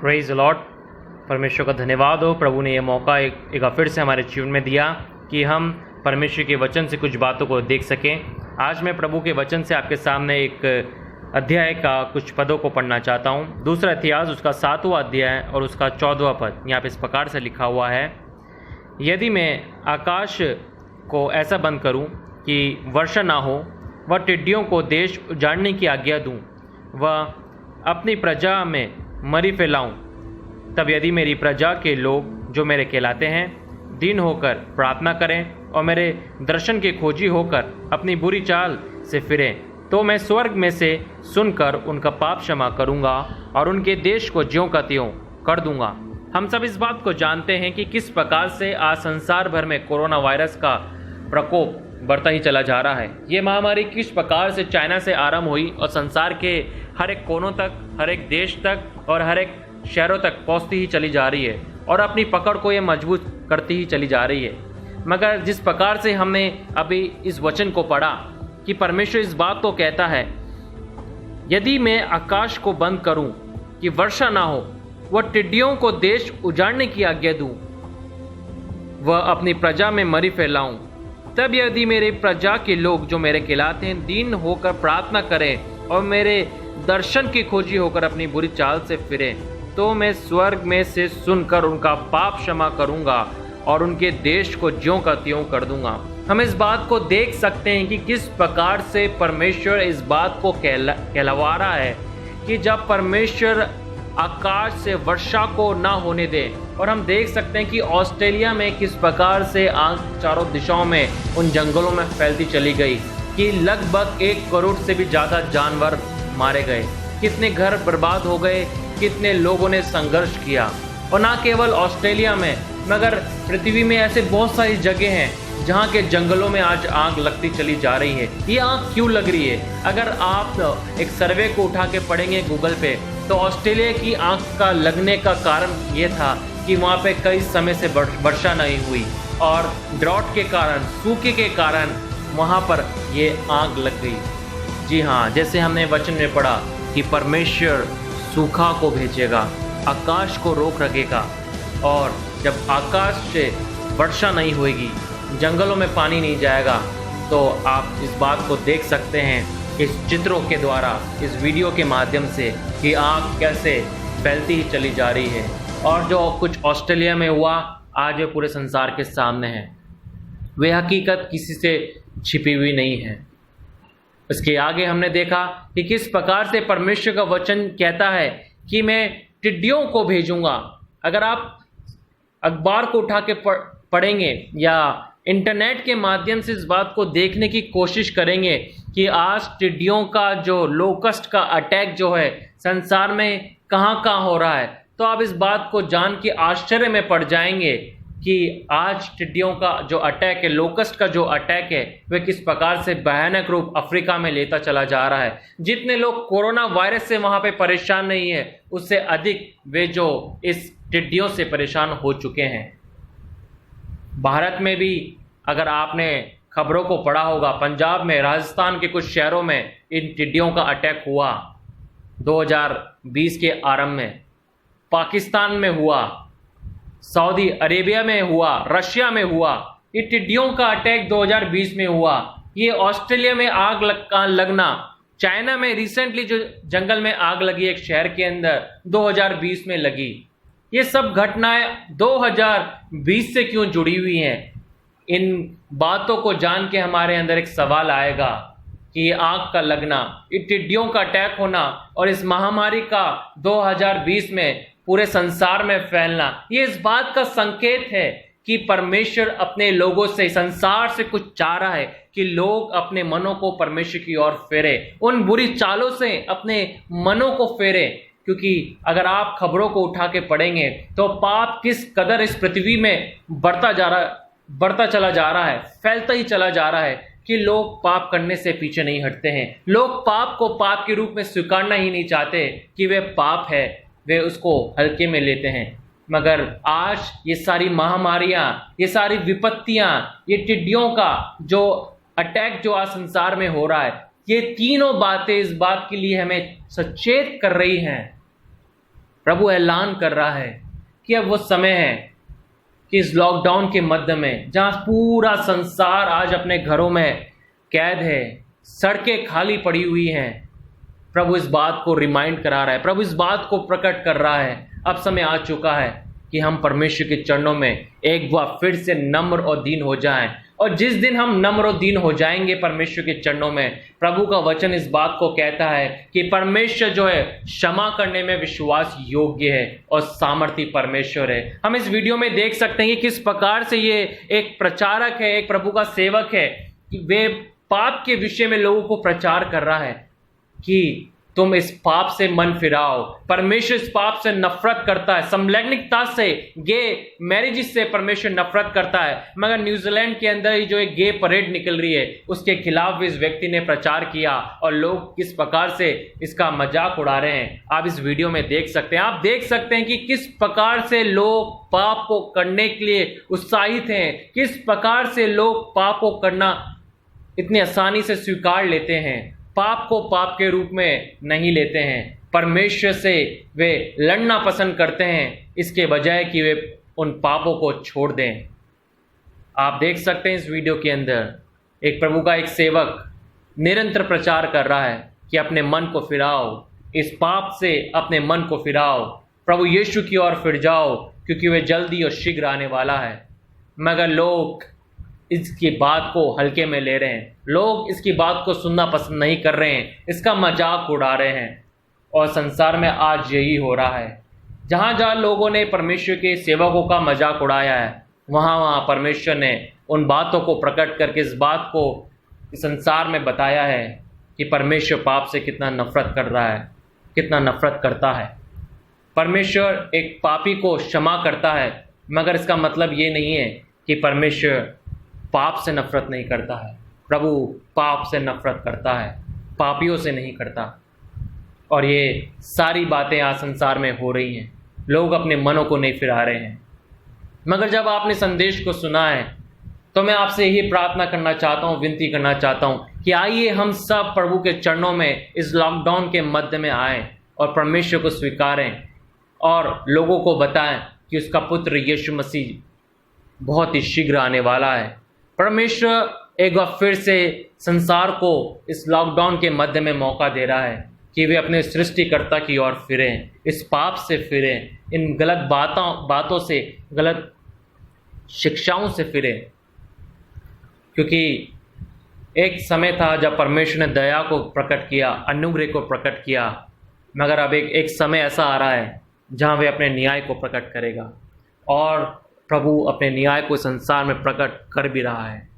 Praise Lord. परमेश्वर का धन्यवाद हो, प्रभु ने यह मौका एक बार फिर से हमारे जीवन में दिया कि हम परमेश्वर के वचन से कुछ बातों को देख सकें। आज मैं प्रभु के वचन से आपके सामने एक अध्याय का कुछ पदों को पढ़ना चाहता हूँ। दूसरा इतिहास उसका 7वां अध्याय और उसका 14वां पद यहाँ पे इस प्रकार से लिखा हुआ है। यदि मैं आकाश को ऐसा बंद करूँ कि वर्षा ना हो, वह टिड्डियों को देश उजाड़ने की आज्ञा दूँ, वह अपनी प्रजा में मरी फैलाऊं, तब यदि मेरी प्रजा के लोग जो मेरे कहलाते हैं दीन होकर प्रार्थना करें और मेरे दर्शन के खोजी होकर अपनी बुरी चाल से फिरें, तो मैं स्वर्ग में से सुनकर उनका पाप क्षमा करूंगा और उनके देश को ज्यों का त्यों कर दूंगा। हम सब इस बात को जानते हैं कि किस प्रकार से आज संसार भर में कोरोना वायरस का प्रकोप बढ़ता ही चला जा रहा है। ये महामारी किस प्रकार से चाइना से आरंभ हुई और संसार के हर एक कोनों तक, हर एक देश तक और हर एक शहरों तक पहुंचती ही चली जा रही है और अपनी पकड़ को ये मजबूत करती ही चली जा रही है। मगर जिस प्रकार से हमने अभी इस वचन को पढ़ा कि परमेश्वर इस बात को कहता है, यदि मैं आकाश को बंद करूं कि वर्षा ना हो, वह टिड्डियों को देश उजाड़ने की आज्ञा दूं, वह अपनी प्रजा में मरी फैलाऊं, तब यदि मेरे प्रजा के लोग जो मेरे कहलाते हैं दीन होकर प्रार्थना करें और मेरे दर्शन की खोजी होकर अपनी बुरी चाल से फिरें, तो मैं स्वर्ग में से सुनकर उनका पाप क्षमा करूंगा और उनके देश को ज्यों का त्यों कर दूंगा। हम इस बात को देख सकते हैं कि किस प्रकार से परमेश्वर इस बात को कहलवा रहा है कि जब परमेश्वर आकाश से वर्षा को ना होने दे। और हम देख सकते हैं कि ऑस्ट्रेलिया में किस प्रकार से आग चारों दिशाओं में उन जंगलों में फैलती चली गई कि लगभग 1 करोड़ से भी ज़्यादा जानवर मारे गए, कितने घर बर्बाद हो गए, कितने लोगों ने संघर्ष किया। और ना केवल ऑस्ट्रेलिया में मगर पृथ्वी में ऐसे बहुत सारी जगह हैं जहाँ के जंगलों में आज आग लगती चली जा रही है। ये आग क्यों लग रही है? अगर आप एक सर्वे को उठा के पढ़ेंगे गूगल पे, तो ऑस्ट्रेलिया की आग का लगने का कारण ये था कि वहाँ पे कई समय से वर्षा नहीं हुई और ड्रॉट के कारण, सूखे के कारण वहाँ पर ये आग लग गई। जी हाँ, जैसे हमने वचन में पढ़ा कि परमेश्वर सूखा को भेजेगा, आकाश को रोक रखेगा, और जब आकाश से वर्षा नहीं होगी, जंगलों में पानी नहीं जाएगा, तो आप इस बात को देख सकते हैं इस चित्रों के द्वारा, इस वीडियो के माध्यम से कि आग कैसे फैलती ही चली जा रही है। और जो कुछ ऑस्ट्रेलिया में हुआ आज वे पूरे संसार के सामने है। वे हकीकत किसी से छिपी हुई नहीं है। इसके आगे हमने देखा कि किस प्रकार से परमेश्वर का वचन कहता है कि मैं टिड्डियों को भेजूंगा। अगर आप अखबार को उठा के पढ़ेंगे या इंटरनेट के माध्यम से इस बात को देखने की कोशिश करेंगे कि आज टिड्डियों का जो लोकस्ट का अटैक जो है संसार में कहाँ कहाँ हो रहा है, तो आप इस बात को जान के आश्चर्य में पड़ जाएंगे कि आज टिड्डियों का जो अटैक है, लोकस्ट का जो अटैक है, वह किस प्रकार से भयानक रूप अफ्रीका में लेता चला जा रहा है। जितने लोग कोरोना वायरस से वहाँ पे परेशान नहीं है, उससे अधिक वे जो इस टिड्डियों से परेशान हो चुके हैं। भारत में भी अगर आपने खबरों को पढ़ा होगा, पंजाब में, राजस्थान के कुछ शहरों में इन टिड्डियों का अटैक हुआ 2020 के आरंभ में। पाकिस्तान में हुआ, सऊदी अरेबिया में हुआ, रशिया में हुआ। ये टिड्डियों का अटैक 2020 में हुआ। ये ऑस्ट्रेलिया में आग लगना, चाइना में रिसेंटली जो जंगल में आग लगी एक शहर के अंदर 2020 में लगी। ये सब घटनाएं 2020 से क्यों जुड़ी हुई हैं? इन बातों को जान के हमारे अंदर एक सवाल आएगा कि ये आग का लगना, ये टिड्डियों का अटैक होना और इस महामारी का 2020 में पूरे संसार में फैलना, ये इस बात का संकेत है कि परमेश्वर अपने लोगों से, संसार से कुछ चाह रहा है कि लोग अपने मनों को परमेश्वर की ओर फेरे, उन बुरी चालों से अपने मनों को फेरे। क्योंकि अगर आप खबरों को उठा के पढ़ेंगे तो पाप किस कदर इस पृथ्वी में बढ़ता चला जा रहा है, फैलता ही चला जा रहा है कि लोग पाप करने से पीछे नहीं हटते हैं। लोग पाप को पाप के रूप में स्वीकारना ही नहीं चाहते कि वे पाप है, वे उसको हल्के में लेते हैं। मगर आज ये सारी महामारियां, ये सारी विपत्तियां, ये टिड्डियों का जो अटैक जो आज संसार में हो रहा है, ये तीनों बातें इस बात के लिए हमें सचेत कर रही हैं प्रभु ऐलान कर रहा है कि अब वो समय है कि इस लॉकडाउन के मध्य में, जहाँ पूरा संसार आज अपने घरों में कैद है, सड़कें खाली पड़ी हुई हैं, प्रभु इस बात को रिमाइंड करा रहा है, प्रभु इस बात को प्रकट कर रहा है। अब समय आ चुका है कि हम परमेश्वर के चरणों में एक बार फिर से नम्र और दीन हो जाएं। और जिस दिन हम नम्र और दीन हो जाएंगे परमेश्वर के चरणों में, प्रभु का वचन इस बात को कहता है कि परमेश्वर जो है क्षमा करने में विश्वास योग्य है और सामर्थी परमेश्वर है। हम इस वीडियो में देख सकते हैं कि किस प्रकार से ये एक प्रचारक है, एक प्रभु का सेवक है, कि वे पाप के विषय में लोगों को प्रचार कर रहा है कि तुम इस पाप से मन फिराओ। परमेश्वर इस पाप से नफरत करता है, समलैंगिकता से, गे मैरिज से परमेश्वर नफरत करता है। मगर न्यूजीलैंड के अंदर ही जो एक गे परेड निकल रही है, उसके खिलाफ भी इस व्यक्ति ने प्रचार किया और लोग किस प्रकार से इसका मजाक उड़ा रहे हैं, आप इस वीडियो में देख सकते हैं। आप देख सकते हैं कि किस प्रकार से लोग पाप को करने के लिए उत्साहित हैं, किस प्रकार से लोग पाप को करना इतनी आसानी से स्वीकार लेते हैं, पाप को पाप के रूप में नहीं लेते हैं। परमेश्वर से वे लड़ना पसंद करते हैं इसके बजाय कि वे उन पापों को छोड़ दें। आप देख सकते हैं इस वीडियो के अंदर एक प्रभु का एक सेवक निरंतर प्रचार कर रहा है कि अपने मन को फिराओ, इस पाप से अपने मन को फिराओ, प्रभु यीशु की ओर फिर जाओ, क्योंकि वे जल्दी और शीघ्र आने वाला है। मगर लोग इसकी बात को हल्के में ले रहे हैं, लोग इसकी बात को सुनना पसंद नहीं कर रहे हैं, इसका मजाक उड़ा रहे हैं। और संसार में आज यही हो रहा है, जहाँ जहाँ लोगों ने परमेश्वर के सेवकों का मजाक उड़ाया है, वहाँ वहाँ परमेश्वर ने उन बातों को प्रकट करके इस बात को संसार में बताया है कि परमेश्वर पाप से कितना नफरत कर रहा है, कितना नफरत करता है। परमेश्वर एक पापी को क्षमा करता है, मगर इसका मतलब ये नहीं है कि परमेश्वर पाप से नफरत नहीं करता है। प्रभु पाप से नफरत करता है, पापियों से नहीं करता। और ये सारी बातें आज संसार में हो रही हैं, लोग अपने मनों को नहीं फिरा रहे हैं। मगर जब आपने संदेश को सुना है तो मैं आपसे यही प्रार्थना करना चाहता हूँ, विनती करना चाहता हूँ कि आइए हम सब प्रभु के चरणों में इस लॉकडाउन के मध्य में आएँ और परमेश्वर को स्वीकारें और लोगों को बताएं कि उसका पुत्र यीशु मसीह बहुत ही शीघ्र आने वाला है। परमेश्वर एक बार फिर से संसार को इस लॉकडाउन के मध्य में मौका दे रहा है कि वे अपने सृष्टिकर्ता की ओर फिरें, इस पाप से फिरें, इन गलत बातों से, गलत शिक्षाओं से फिरें। क्योंकि एक समय था जब परमेश्वर ने दया को प्रकट किया, अनुग्रह को प्रकट किया, मगर अब एक समय ऐसा आ रहा है जहाँ वे अपने न्याय को प्रकट करेगा। और प्रभु अपने न्याय को संसार में प्रकट कर भी रहा है।